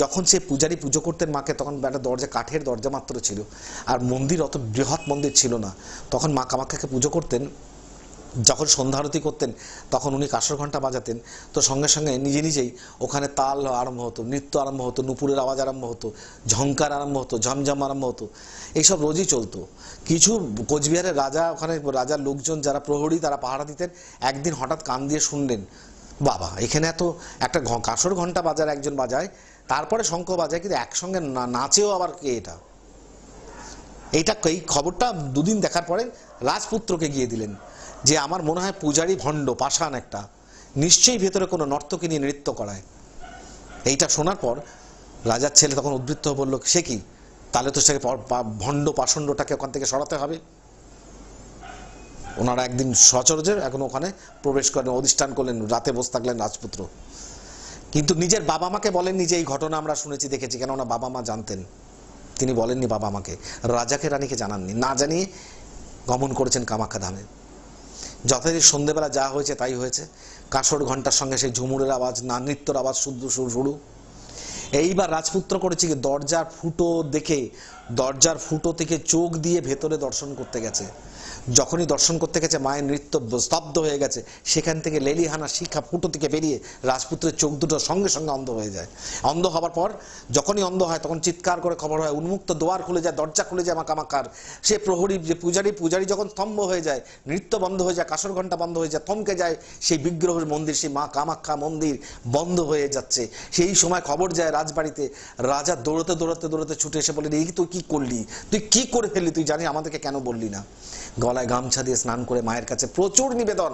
যখন সে পূজারী পুজো করতেন মাকে, তখন একটা দরজা, কাঠের দরজা মাত্র ছিল, আর মন্দির অত বৃহৎ মন্দির ছিল না। তখন মা কামাখ্যাকে পুজো করতেন, যখন সন্ধ্যা আরতি করতেন তখন উনি কাঁসর ঘণ্টা বাজাতেন, তো সঙ্গে সঙ্গে নিজেই ওখানে তাল আরম্ভ হতো, নৃত্য আরম্ভ হতো, নুপুরের আওয়াজ আরম্ভ হতো, ঝঙ্কার আরম্ভ হতো, ঝমঝম আরম্ভ হতো, এইসব রোজই চলতো। কিছু কোচবিহারের রাজা, ওখানে রাজার লোকজন যারা প্রহরী তারা পাহারা দিতেন, একদিন হঠাৎ কান দিয়ে শুনলেন, বাবা এখানে এত একটা কাঁসর ঘণ্টা বাজার একজন বাজায়, তারপরে শঙ্খ বাজায়, কিন্তু একসঙ্গে নাচেও আবার কে এটা? এই খবরটা 2 দিন দেখার পরে রাজপুত্রকে গিয়ে দিলেন, যে আমার মনে হয় পূজারী ভণ্ড, পাষাণ একটা, নিশ্চয়ই ভেতরে কোনো নর্তকী নিয়ে নৃত্য করায়। এইটা শোনার পর রাজার ছেলে তখন উদ্বৃত্ত বলল, সে কি, তাহলে তো সেকে ভণ্ড পাষণ্ডটাকে ওখান থেকে সরাতে হবে। ওনারা একদিন সচরাচর এখন ওখানে প্রবেশ করেন, অধিষ্ঠান করলেন, রাতে বসে থাকলেন রাজপুত্র। কিন্তু নিজের বাবা মাকে বলেননি যে এই ঘটনা আমরা শুনেছি দেখেছি, কেন ওনার বাবা মা জানতেন। তিনি বলেননি বাবা মাকে, রাজাকে রানীকে জানাননি, না জানিয়ে গমন করেছেন কামাখ্যা ধামে। যথারীতি সন্ধ্যেবেলা যা হয়েছে তাই হয়েছে, কাঁসর ঘণ্টার সঙ্গে সেই ঝুমুরের আওয়াজ, না নৃত্যর আওয়াজ শুরু। এইবার রাজপুত্র করেছে কি, দরজার ফুটো দেখে, দরজার ফুটো থেকে চোখ দিয়ে ভেতরে দর্শন করতে গেছে। যখনই দর্শন করতে গেছে মায়ের নৃত্য স্তব্ধ হয়ে গেছে, সেখান থেকে লেলিহানা শিখা ফুটো থেকে বেরিয়ে রাজপুত্রের চোখ দুটো সঙ্গে সঙ্গে অন্ধ হয়ে যায়। অন্ধ হবার পর যখনই অন্ধ হয় তখন চিৎকার করে খবর হয়, উন্মুক্ত দুয়ার খুলে যায়, দরজা খুলে যায় মা কামাখ্যার। সে প্রহরী, যে পূজারী যখন স্তম্ভ হয়ে যায়, নৃত্য বন্ধ হয়ে যায়, কাঁসর ঘণ্টা বন্ধ হয়ে যায়, থমকে যায় সেই বিগ্রহের মন্দির, সেই মা কামাখ্যা মন্দির বন্ধ হয়ে যাচ্ছে। সেই সময় খবর যায় রাজবাড়িতে, রাজা দৌড়তে ছুটে এসে বলেন, এই তুই কি করলি, তুই কি করে ফেললি, তুই জানি আমাদেরকে কেন বললি না? গলায় গামছা দিয়ে স্নান করে মায়ের কাছে প্রচুর নিবেদন,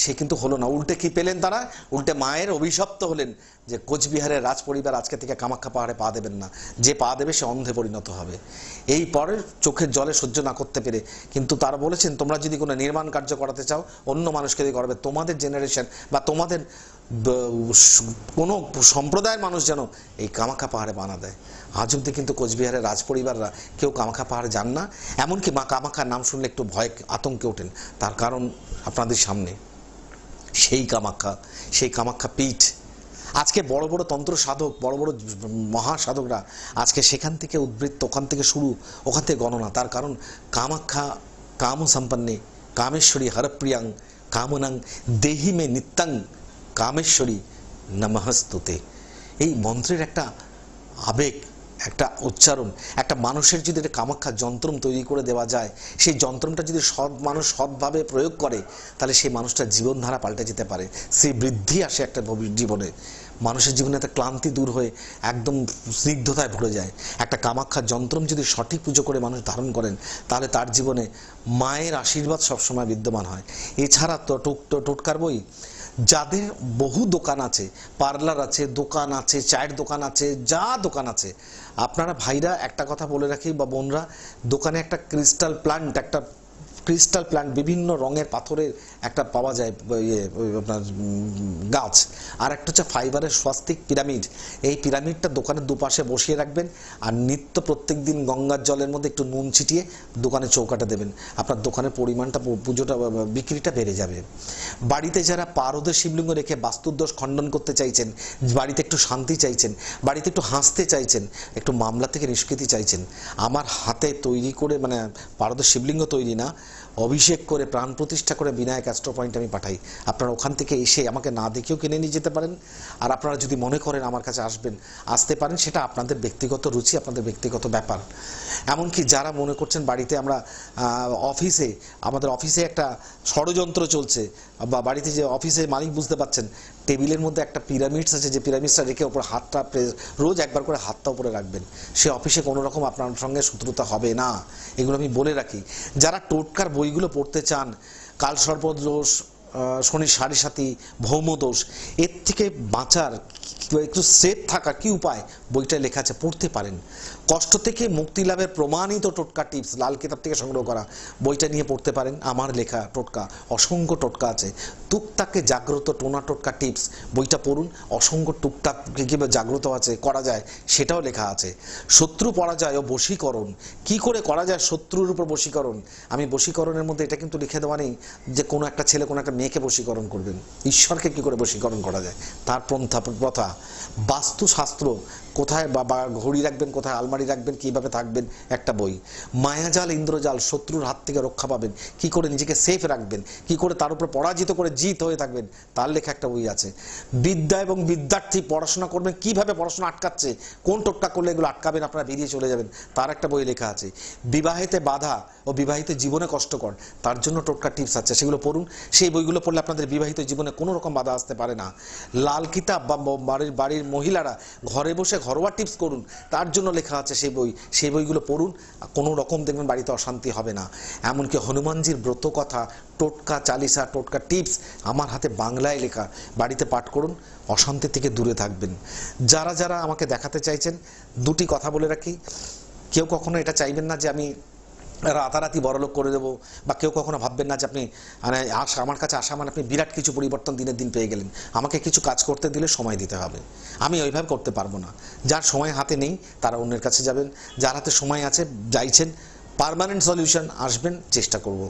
সে কিন্তু হলো না। উল্টে কি পেলেন তারা? উল্টে মায়ের অভিশপ্ত হলেন যে কোচবিহারের রাজ পরিবার আজকে থেকে কামাখ্যা পাহাড়ে পা দেবেন না, যে পা দেবে সে অন্ধে পরিণত হবে। এই পরে চোখের জলে সহ্য না করতে পেরে কিন্তু তারা বলেছেন, তোমরা যদি কোনো নির্মাণ কার্য করাতে চাও অন্য মানুষকে দিয়ে করাবে, তোমাদের জেনারেশন বা তোমাদের কোনো সম্প্রদায়ের মানুষ যেন এই কামাখ্যা পাহাড়ে পা না দেয়। আজ অব্দি কিন্তু কোচবিহারের রাজ পরিবাররা কেউ কামাখ্যা পাহাড়ে যান না, এমনকি মা কামাখ্যার নাম শুনলে একটু ভয় আতঙ্কে ওঠেন। তার কারণ আপনাদের সামনে সেই কামাখ্যা পীঠ। আজকে বড় বড় তন্ত্র সাধক, বড় বড় মহাসাধকরা আজকে সেখান থেকে উদ্বৃত্ত, ওখান থেকে শুরু, ওখান থেকে গণনা। তার কারণ কামাখ্যা কাম সম্পন্নে কামেশ্বরী হরপ্রিয়াং কামনাং দেহি মে নিত্যাং কামেশ্বরী নমঃস্তুতে। এই মন্ত্রের একটা আবেগ, একটা উচ্চারণ, একটা মানুষের যদি একটা কামাখ্যা যন্ত্রম তৈরি করে দেওয়া যায়, সেই যন্ত্রমটা যদি সৎ মানুষ সৎভাবে প্রয়োগ করে, তাহলে সেই মানুষটার জীবনধারা পাল্টে যেতে পারে, সেই বৃদ্ধি আসে একটা জীবনে, মানুষের জীবনে একটা ক্লান্তি দূর হয়ে একদম স্নিগ্ধতায় ভরে যায়। একটা কামাখ্যা যন্ত্রম যদি সঠিক পুজো করে মানুষ ধারণ করেন, তাহলে তার জীবনে মায়ের আশীর্বাদ সবসময় বিদ্যমান হয়। এছাড়া তো টোটকার বই, যাদের বহু দোকান আছে, পার্লার আছে, দোকান আছে, চায়ের দোকান আছে, যা দোকান আছে, আপনারা ভাইরা একটা কথা বলে রাখি বা বোনরা, দোকানে একটা ক্রিস্টাল প্ল্যান্ট বিভিন্ন রঙের পাথরের একটা পাওয়া যায় আপনার গাছ, আর একটা হচ্ছে ফাইবারের স্বাস্তিক পিরামিড। এই পিরামিডটা দোকানের দুপাশে বসিয়ে রাখবেন, আর নিত্য প্রত্যেক দিন গঙ্গার জলের মধ্যে একটু নুন ছিটিয়ে দোকানে চৌকাটা দেবেন। আপনার দোকানের পরিমাণটা, পুজোটা, বিক্রিটা বেড়ে যাবে। বাড়িতে যারা পারদের শিবলিঙ্গ রেখে বাস্তুদোষ খণ্ডন করতে চাইছেন, বাড়িতে একটু শান্তি চাইছেন, বাড়িতে একটু হাসতে চাইছেন, একটু মামলা থেকে নিষ্কৃতি চাইছেন, আমার হাতে তৈরি করে, মানে পারদের শিবলিঙ্গ তৈরি না, অভিষেক করে প্রাণ প্রতিষ্ঠা করে বিনায়ক অ্যাস্ট্রো পয়েন্ট আমি পাঠাই। আপনারা ওখান থেকে এসে আমাকে না দেখেও কিনে নিয়ে যেতে পারেন। আর আপনারা যদি মনে করেন আমার কাছে আসতে পারেন, সেটা আপনাদের ব্যক্তিগত রুচি, আপনাদের ব্যক্তিগত ব্যাপার। এমনকি যারা মনে করছেন বাড়িতে আমরা আমাদের অফিসে একটা ষড়যন্ত্র চলছে, বা বাড়িতে যে অফিসে মালিক বুঝতে পারছেন টেবিলের মধ্যে একটা পিরামিডস আছে, যে পিরামিডসটা রেখে ওপর হাতটা রোজ একবার করে হাতটা উপরে রাখবেন, সে অফিসে কোনো রকম আপনার সঙ্গে শত্রুতা হবে না। এগুলো আমি বলে রাখি। যারা টোটকার বইগুলো পড়তে চান, কালসর্প দোষ, শনি সাড়ে সাথী, ভৌম দোষ, এর থেকে বাঁচার, একটু সেফ থাকার কি উপায়, বইটা লেখা আছে, পড়তে পারেন। কষ্ট থেকে মুক্তি লাভের প্রমাণিত টোটকা টিপস, লাল কিতাব থেকে সংগ্রহ করা, বইটা নিয়ে পড়তে পারেন। আমার লেখা টোটকা, অসংখ্য টোটকা আছে। টুকটাকে জাগ্রত টোনা টোটকা টিপস, বইটা পড়ুন। অসংখ্য টুকটাক কীভাবে জাগ্রত আছে করা যায় সেটাও লেখা আছে। শত্রু পরাজয় ও বশীকরণ, কি করে করা যায় শত্রুর উপর বশীকরণ। আমি বশীকরণের মধ্যে এটা কিন্তু লিখে দেওয়া নেই যে কোনো একটা ছেলে কোনো একটা মেয়েকে বশীকরণ করবেন, ঈশ্বরকে কি করে বশীকরণ করা যায় তার প্রথা। বাস্তুশাস্ত্র, কোথায় বা ঘড়ি রাখবেন, কোথায় আলমারি রাখবেন, কিভাবে থাকবেন, একটা বই। মায়াজাল ইন্দ্রজাল, শত্রুর হাত থেকে রক্ষা পাবেন, কি করে নিজেকে সেফ রাখবেন, কি করে তার উপর পরাজিত করে জিত হয়ে থাকবেন, তার লেখা একটা বই আছে। বিদ্যা এবং বিদ্যার্থী পড়াশোনা করবেন, কিভাবে পড়াশোনা আটকাচ্ছে, কোন টোটকা করলে এগুলো আটকাবেন, আপনারা বেরিয়ে চলে যাবেন, তার একটা বই লেখা আছে। বিবাহেতে বাধা ও বিবাহিত জীবনে কষ্টকর, তার জন্য টোটকা টিপস আছে, সেগুলো পড়ুন। সেই বইগুলো পড়লে আপনাদের বিবাহিত জীবনে কোনো রকম বাধা আসতে পারে না। লাল কিতাব বা বাড়ির মহিলারা ঘরে বসে ঘরোয়া টিপস করুন, তার জন্য লেখা আছে সেই বইগুলো পড়ুন। কোনো রকম দেখবেন বাড়িতে অশান্তি হবে না। এমনকি হনুমানজির ব্রত কথা, টোটকা চালিসা, টোটকা টিপস আমার হাতে বাংলায় লেখা, বাড়িতে পাঠ করুন, অশান্তি থেকে দূরে থাকবেন। যারা আমাকে দেখাতে চাইছেন, দুটি কথা বলে রাখি, কেউ কখনো এটা চাইবেন না যে আমি রাতারাতি বড়লোক করে দেবো, বা কেউ কখনো ভাববেন না যে আপনি মানে আমার কাছে আসা মানে আপনি বিরাট কিছু পরিবর্তন দিনের দিন পেয়ে গেলেন। আমাকে কিছু কাজ করতে দিলে সময় দিতে হবে, আমি ওইভাবে করতে পারবো না। যার সময় হাতে নেই তারা অন্যের কাছে যাবেন, যার হাতে সময় আছে চাইছেন পার্মানেন্ট সলিউশন আসবেন, চেষ্টা করব।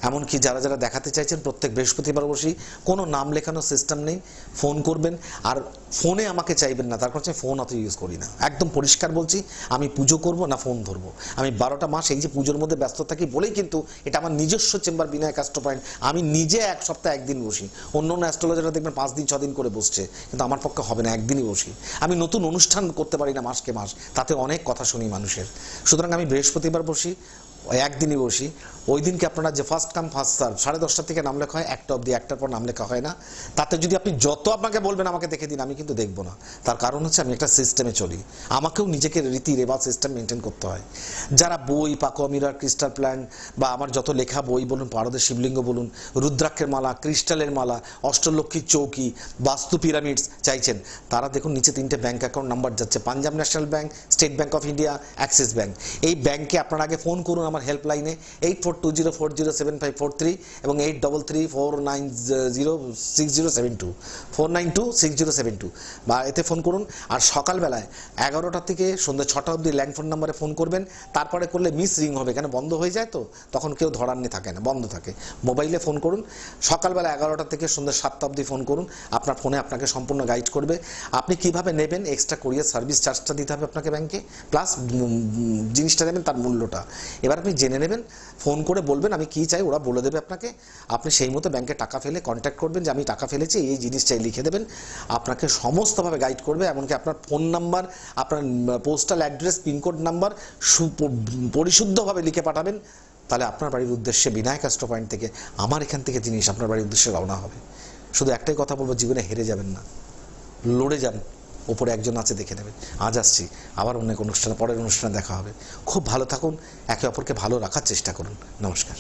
এমনকি যারা দেখাতে চাইছেন প্রত্যেক বৃহস্পতিবার বসি, কোনো নাম লেখানোর সিস্টেম নেই, ফোন করবেন। আর ফোনে আমাকে চাইবেন না, তার কারণে ফোন অত ইউজ করি না, একদম পরিষ্কার বলছি। আমি পুজো করব না ফোন ধরবো, আমি 12টা মাস এই যে পুজোর মধ্যে ব্যস্ত থাকি বলেই কিন্তু এটা আমার নিজস্ব চেম্বার বিনায়ক অ্যাস্ট্রো পয়েন্ট। আমি নিজে এক সপ্তাহে একদিন বসি, অন্য অ্যাস্ট্রোলজাররা দেখবেন 5 দিন 6 দিন করে বসছে, কিন্তু আমার পক্ষে হবে না, একদিনই বসি। আমি নতুন অনুষ্ঠান করতে পারি না মাসকে মাস, তাতে অনেক কথা শুনি মানুষের। সুতরাং আমি বৃহস্পতিবার বসি, একদিনই বসি। ওই দিনকে আপনারা যে ফার্স্ট কাম ফার্স্ট সার্ভ, 10:30 থেকে নাম লেখা হয়, 1টা অবধি, 1টার পর নাম লেখা হয় না। তাতে যদি আপনি যত আপনাকে বলবেন আমাকে দেখে দিন, আমি কিন্তু দেখবো না। তার কারণ হচ্ছে আমি একটা সিস্টেমে চলি, আমাকেও নিজেকে রীতি রেওয়াজ সিস্টেম মেনটেন করতে হয়। যারা বই, পাকোয়া মিরর, ক্রিস্টাল প্ল্যান্ট, বা আমার যত লেখা বই বলুন, পারদের শিবলিঙ্গ বলুন, রুদ্রাক্ষের মালা, ক্রিস্টালের মালা, অষ্টলক্ষ্মীর চৌকি, বাস্তু পিরামিডস চাইছেন, তারা দেখুন নিচে 3টে ব্যাঙ্ক অ্যাকাউন্ট নাম্বার যাচ্ছে, Punjab national bank, state bank of India, Axis bank. এই ব্যাঙ্কে আপনারা আগে ফোন করুন আমার হেল্পলাইনে 8420407543 এবং 8334906072 4926072, বা এতে ফোন করুন। আর সকালবেলায় 11টা থেকে সন্ধ্যা 6টা অবধি ল্যান্ডফোন নাম্বারে ফোন করবেন, তারপরে করলে মিস রিং হবে, কেন বন্ধ হয়ে যায় তো, তখন কেউ ধরার থাকে না, বন্ধ থাকে। মোবাইলে ফোন করুন, সকালবেলা 11টা থেকে সন্ধ্যা 7টা অবধি ফোন করুন, আপনার ফোনে আপনাকে সম্পূর্ণ গাইড করবে। আপনি কিভাবে নেবেন, এক্সট্রা কোরিয়ার সার্ভিস চার্জটা দিতে হবে আপনাকে ব্যাংকে, প্লাস জিনিসটা নেবেন তার মূল্যটা। এবার আপনি জেনে নেবেন, ফোন করে বলবেন আমি কি চাই, ওরা বলে দেবে আপনাকে। আপনি সেই মতো ব্যাংকে টাকা ফেলে কন্ট্যাক্ট করবেন যে আমি টাকা ফেলেছি, এই জিনিস চাই, লিখে দেবেন। আপনাকে সমস্তভাবে গাইড করবে, এমনকি আপনার ফোন নাম্বার, আপনার পোস্টাল অ্যাড্রেস, পিনকোড নাম্বার পরিশুদ্ধভাবে লিখে পাঠাবেন। তাহলে আপনার বাড়ির উদ্দেশ্যে বিনায়ক অ্যাস্ট্রো পয়েন্ট থেকে, আমার এখান থেকে জিনিস আপনার বাড়ির উদ্দেশ্যে রওনা হবে। শুধু একটাই কথা বলবো, জীবনে হেরে যাবেন না, লড়ে যান। ওপরে একজন আছে, দেখে নেবেন। আজ আসছি, আবার অনেক অনুষ্ঠানে, পরের অনুষ্ঠানে দেখা হবে। খুব ভালো থাকুন, একে অপরকে ভালো রাখার চেষ্টা করুন। নমস্কার।